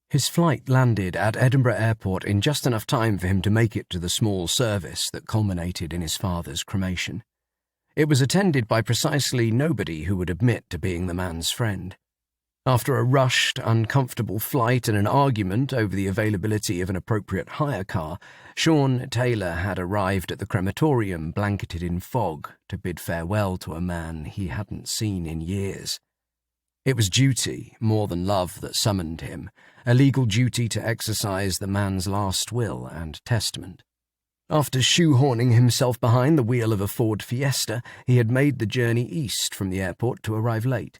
His flight landed at Edinburgh Airport in just enough time for him to make it to the small service that culminated in his father's cremation. It was attended by precisely nobody who would admit to being the man's friend. After a rushed, uncomfortable flight and an argument over the availability of an appropriate hire car, Shaun Taylor had arrived at the crematorium blanketed in fog to bid farewell to a man he hadn't seen in years. It was duty, more than love, that summoned him, a legal duty to exercise the man's last will and testament. After shoehorning himself behind the wheel of a Ford Fiesta, he had made the journey east from the airport to arrive late.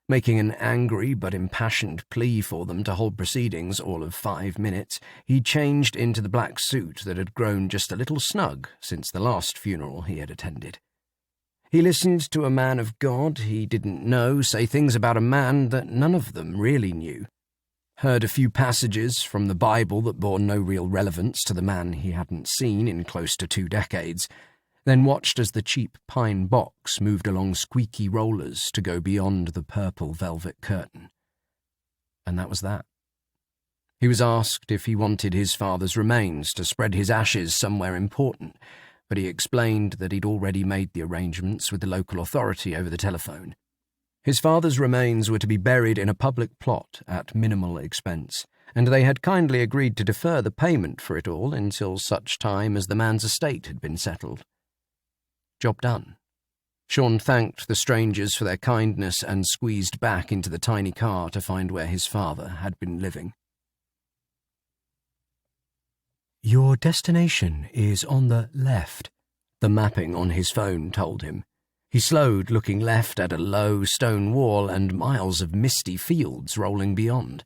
Making an angry but impassioned plea for them to hold proceedings all of 5 minutes, he changed into the black suit that had grown just a little snug since the last funeral he had attended. He listened to a man of God he didn't know say things about a man that none of them really knew. Heard a few passages from the Bible that bore no real relevance to the man he hadn't seen in close to 2 decades, then watched as the cheap pine box moved along squeaky rollers to go beyond the purple velvet curtain. And that was that. He was asked if he wanted his father's remains to spread his ashes somewhere important, but he explained that he'd already made the arrangements with the local authority over the telephone. His father's remains were to be buried in a public plot at minimal expense, and they had kindly agreed to defer the payment for it all until such time as the man's estate had been settled. Job done. Shaun thanked the strangers for their kindness and squeezed back into the tiny car to find where his father had been living. "Your destination is on the left," the mapping on his phone told him. He slowed, looking left at a low stone wall and miles of misty fields rolling beyond.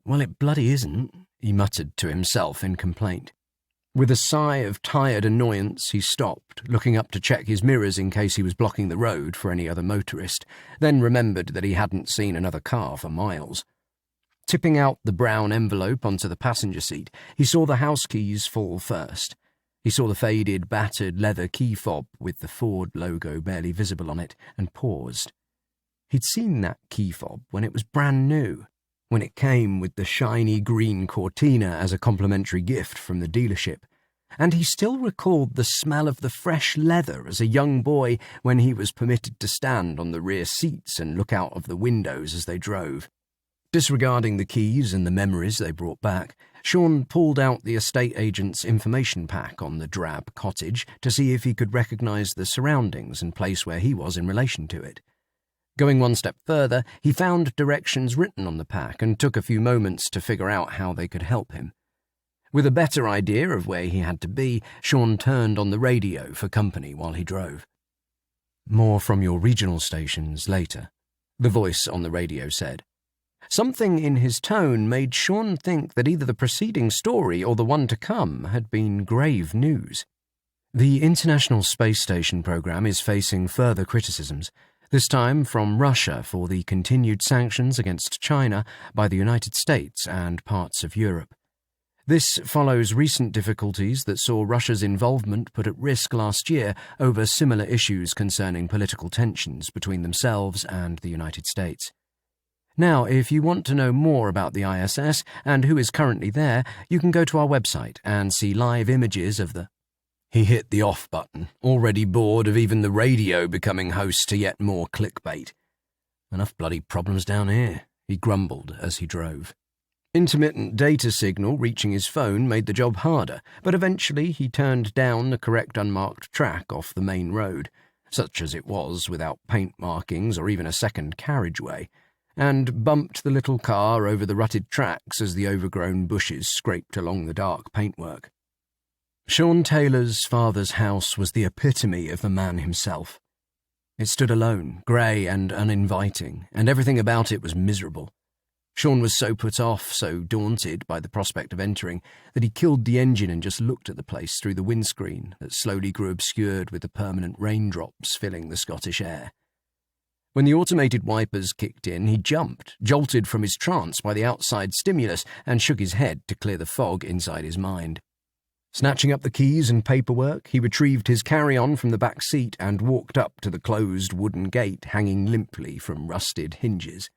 "Well, it bloody isn't," he muttered to himself in complaint. With a sigh of tired annoyance, he stopped, looking up to check his mirrors in case he was blocking the road for any other motorist, then remembered that he hadn't seen another car for miles. Tipping out the brown envelope onto the passenger seat, he saw the house keys fall first. He saw the faded, battered leather key fob with the Ford logo barely visible on it, and paused. He'd seen that key fob when it was brand new, when it came with the shiny green Cortina as a complimentary gift from the dealership, and he still recalled the smell of the fresh leather as a young boy when he was permitted to stand on the rear seats and look out of the windows as they drove. Disregarding the keys and the memories they brought back, Shaun pulled out the estate agent's information pack on the drab cottage to see if he could recognise the surroundings and place where he was in relation to it. Going one step further, he found directions written on the pack and took a few moments to figure out how they could help him. With a better idea of where he had to be, Shaun turned on the radio for company while he drove. "More from your regional stations later," the voice on the radio said. Something in his tone made Shaun think that either the preceding story or the one to come had been grave news. The International Space Station program is facing further criticisms, this time from Russia for the continued sanctions against China by the United States and parts of Europe. This follows recent difficulties that saw Russia's involvement put at risk last year over similar issues concerning political tensions between themselves and the United States. Now, if you want to know more about the ISS and who is currently there, you can go to our website and see live images of the... He hit the off button, already bored of even the radio becoming host to yet more clickbait. "Enough bloody problems down here," he grumbled as he drove. Intermittent data signal reaching his phone made the job harder, but eventually he turned down the correct unmarked track off the main road, such as it was without paint markings or even a second carriageway, and bumped the little car over the rutted tracks as the overgrown bushes scraped along the dark paintwork. Shaun Taylor's father's house was the epitome of the man himself. It stood alone, grey and uninviting, and everything about it was miserable. Shaun was so put off, so daunted by the prospect of entering, that he killed the engine and just looked at the place through the windscreen that slowly grew obscured with the permanent raindrops filling the Scottish air. When the automated wipers kicked in, he jumped, jolted from his trance by the outside stimulus, and shook his head to clear the fog inside his mind. Snatching up the keys and paperwork, he retrieved his carry-on from the back seat and walked up to the closed wooden gate hanging limply from rusted hinges.